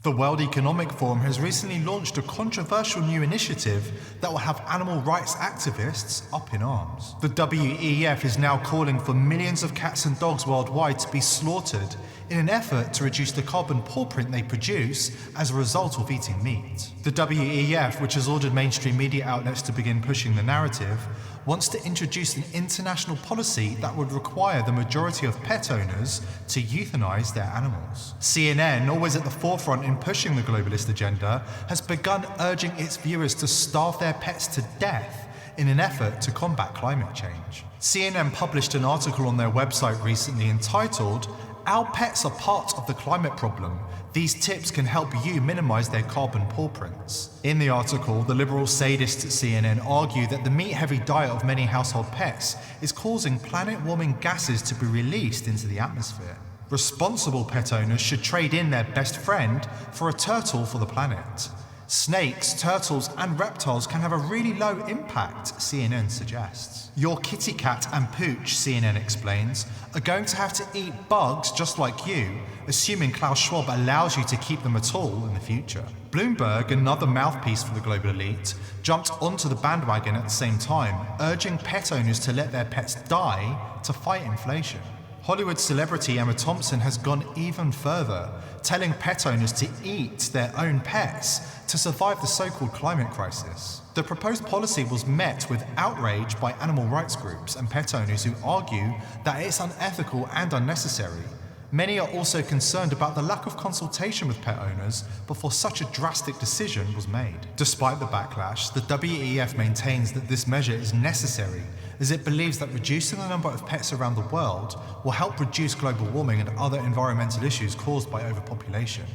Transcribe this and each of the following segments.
The World Economic Forum has recently launched a controversial new initiative that will have animal rights activists up in arms. The WEF is now calling for millions of cats and dogs worldwide to be slaughtered in an effort to reduce the carbon footprint they produce as a result of eating meat. The WEF, which has ordered mainstream media outlets to begin pushing the narrative, wants to introduce an international policy that would require the majority of pet owners to euthanize their animals. CNN, always at the forefront in pushing the globalist agenda, has begun urging its viewers to starve their pets to death in an effort to combat climate change. CNN published an article on their website recently entitled, "Our pets are part of the climate problem. These tips can help you minimize their carbon footprints." In the article, the liberal sadists at CNN argue that the meat-heavy diet of many household pets is causing planet-warming gases to be released into the atmosphere. Responsible pet owners should trade in their best friend for a turtle for the planet. Snakes, turtles, and reptiles can have a really low impact, CNN suggests. Your kitty cat and Pooch, CNN explains, are going to have to eat bugs just like you, assuming Klaus Schwab allows you to keep them at all in the future. Bloomberg, another mouthpiece for the global elite, jumped onto the bandwagon at the same time, urging pet owners to let their pets die to fight inflation. Hollywood celebrity Emma Thompson has gone even further, telling pet owners to eat their own pets to survive the so-called climate crisis. The proposed policy was met with outrage by animal rights groups and pet owners who argue that it's unethical and unnecessary. Many are also concerned about the lack of consultation with pet owners before such a drastic decision was made. Despite the backlash, the WEF maintains that this measure is necessary as it believes that reducing the number of pets around the world will help reduce global warming and other environmental issues caused by overpopulation.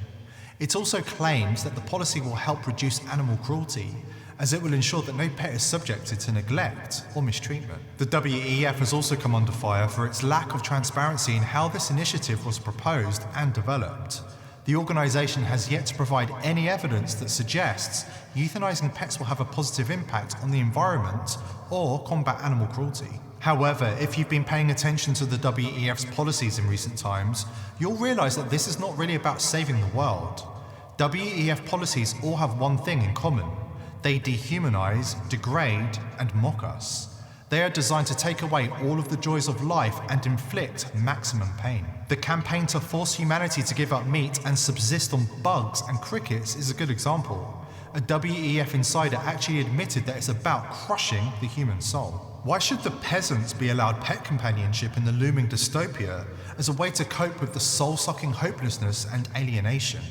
It also claims that the policy will help reduce animal cruelty, as it will ensure that no pet is subjected to neglect or mistreatment. The WEF has also come under fire for its lack of transparency in how this initiative was proposed and developed. The organisation has yet to provide any evidence that suggests euthanizing pets will have a positive impact on the environment or combat animal cruelty. However, if you've been paying attention to the WEF's policies in recent times, you'll realise that this is not really about saving the world. WEF policies all have one thing in common. They dehumanize, degrade, and mock us. They are designed to take away all of the joys of life and inflict maximum pain. The campaign to force humanity to give up meat and subsist on bugs and crickets is a good example. A WEF insider actually admitted that it's about crushing the human soul. Why should the peasants be allowed pet companionship in the looming dystopia as a way to cope with the soul-sucking hopelessness and alienation?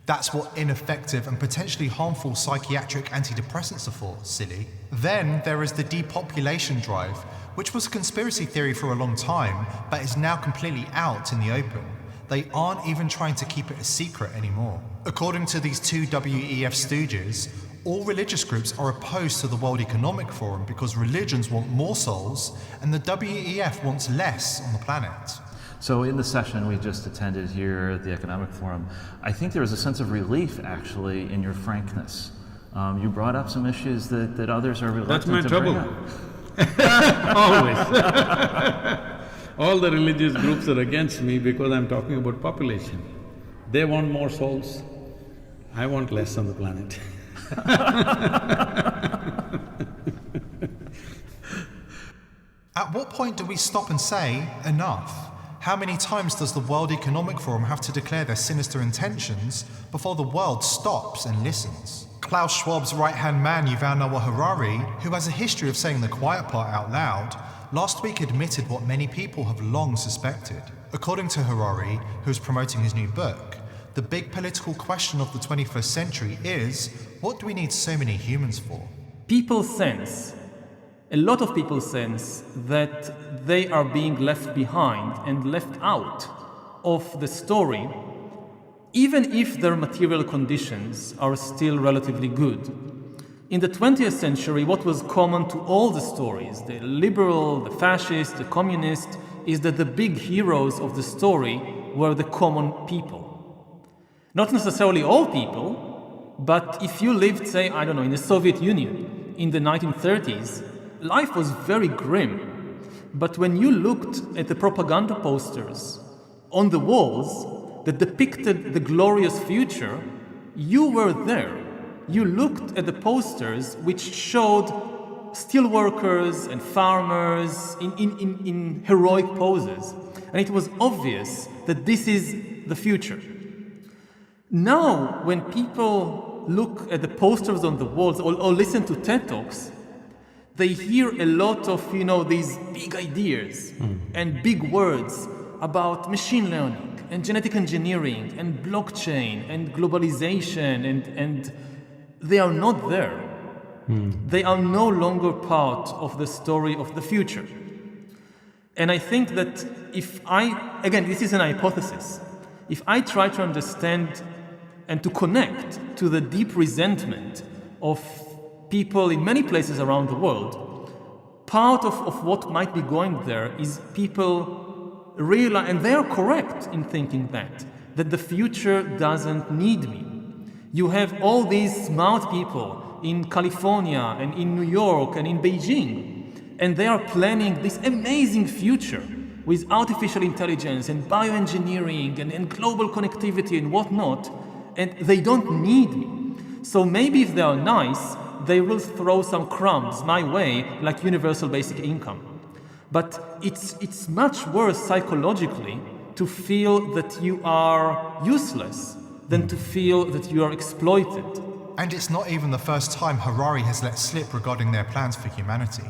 That's what ineffective and potentially harmful psychiatric antidepressants are for, silly. Then there is the depopulation drive, which was a conspiracy theory for a long time, but is now completely out in the open. They aren't even trying to keep it a secret anymore. According to these two WEF stooges, all religious groups are opposed to the World Economic Forum because religions want more souls and the WEF wants less on the planet. So in the session we just attended here at the Economic Forum, I think there was a sense of relief actually in your frankness. You brought up some issues that others are reluctant to bring up. That's my trouble. Always. All the religious groups are against me because I'm talking about population. They want more souls, I want less on the planet. At what point do we stop and say, enough? How many times does the World Economic Forum have to declare their sinister intentions before the world stops and listens? Klaus Schwab's right-hand man, Yuval Noah Harari, who has a history of saying the quiet part out loud, last week admitted what many people have long suspected. According to Harari, who is promoting his new book, the big political question of the 21st century is, what do we need so many humans for? A lot of people sense that they are being left behind and left out of the story, even if their material conditions are still relatively good. In the 20th century, what was common to all the stories, the liberal, the fascist, the communist, is that the big heroes of the story were the common people. Not necessarily all people, but if you lived, say, I don't know, in the Soviet Union in the 1930s, life was very grim. But when you looked at the propaganda posters on the walls, that depicted the glorious future, you were there. You looked at the posters which showed steel workers and farmers in heroic poses. And it was obvious that this is the future. Now, when people look at the posters on the walls or listen to TED Talks, they hear a lot of, these big ideas and big words about machine learning and genetic engineering and blockchain and globalization, and they are not there. They are no longer part of the story of the future. And I think that again, this is an hypothesis, if I try to understand and to connect to the deep resentment of people in many places around the world, part of what might be going there is people realize, and they are correct in thinking that the future doesn't need me. You have all these smart people in California and in New York and in Beijing, and they are planning this amazing future with artificial intelligence and bioengineering and global connectivity and whatnot, and they don't need me. So maybe if they are nice, they will throw some crumbs my way, like universal basic income. But it's much worse psychologically to feel that you are useless than to feel that you are exploited. And it's not even the first time Harari has let slip regarding their plans for humanity.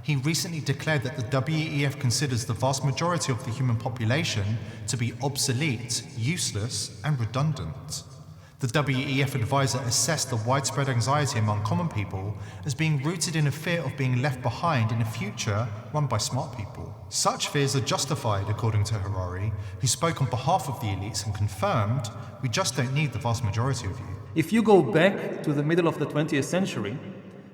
He recently declared that the WEF considers the vast majority of the human population to be obsolete, useless, and redundant. The WEF advisor assessed the widespread anxiety among common people as being rooted in a fear of being left behind in a future run by smart people. Such fears are justified, according to Harari, who spoke on behalf of the elites and confirmed, "We just don't need the vast majority of you." If you go back to the middle of the 20th century,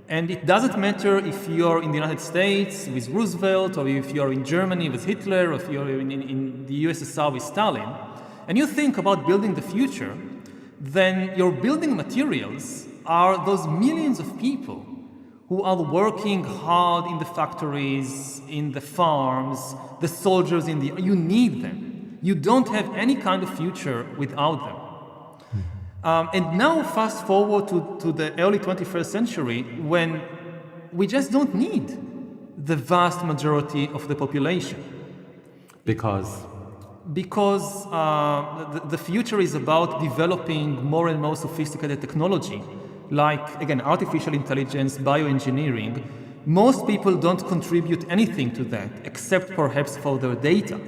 and it doesn't matter if you're in the United States with Roosevelt, or if you're in Germany with Hitler, or if you're in the USSR with Stalin, and you think about building the future, then your building materials are those millions of people who are working hard in the factories, in the farms, the soldiers you need them. You don't have any kind of future without them. And now fast forward to the early 21st century, when we just don't need the vast majority of the population. Because the future is about developing more and more sophisticated technology, like, again, artificial intelligence, bioengineering. Most people don't contribute anything to that, except perhaps for their data.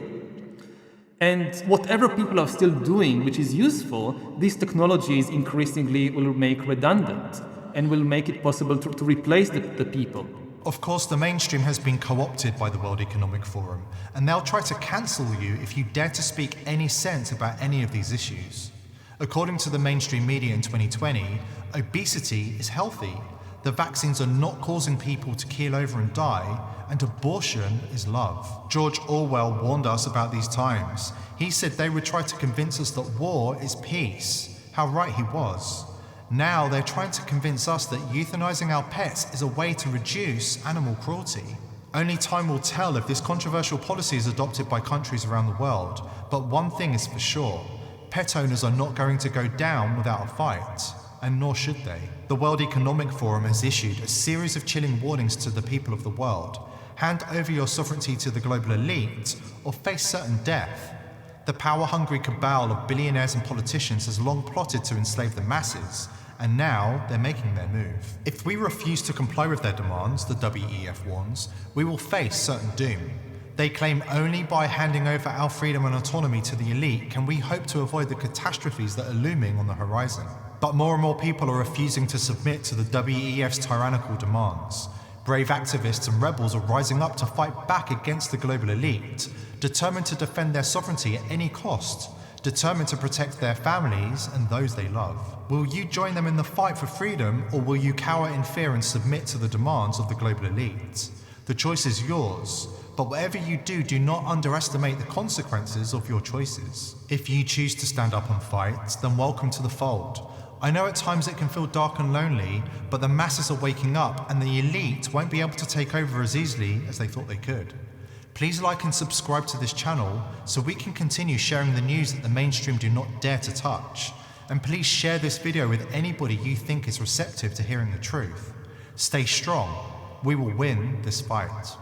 And whatever people are still doing, which is useful, these technologies increasingly will make redundant and will make it possible to replace the people. Of course, the mainstream has been co-opted by the World Economic Forum, and they'll try to cancel you if you dare to speak any sense about any of these issues. According to the mainstream media in 2020, obesity is healthy, the vaccines are not causing people to keel over and die, and abortion is love. George Orwell warned us about these times. He said they would try to convince us that war is peace. How right he was. Now they're trying to convince us that euthanizing our pets is a way to reduce animal cruelty. Only time will tell if this controversial policy is adopted by countries around the world, but one thing is for sure, pet owners are not going to go down without a fight, and nor should they. The World Economic Forum has issued a series of chilling warnings to the people of the world. Hand over your sovereignty to the global elite, or face certain death. The power-hungry cabal of billionaires and politicians has long plotted to enslave the masses, and now they're making their move. If we refuse to comply with their demands, the WEF warns, we will face certain doom. They claim only by handing over our freedom and autonomy to the elite can we hope to avoid the catastrophes that are looming on the horizon. But more and more people are refusing to submit to the WEF's tyrannical demands. Brave activists and rebels are rising up to fight back against the global elite, determined to defend their sovereignty at any cost, determined to protect their families and those they love. Will you join them in the fight for freedom, or will you cower in fear and submit to the demands of the global elite? The choice is yours, but whatever you do, do not underestimate the consequences of your choices. If you choose to stand up and fight, then welcome to the fold. I know at times it can feel dark and lonely, but the masses are waking up and the elite won't be able to take over as easily as they thought they could. Please like and subscribe to this channel so we can continue sharing the news that the mainstream do not dare to touch. And please share this video with anybody you think is receptive to hearing the truth. Stay strong. We will win this fight.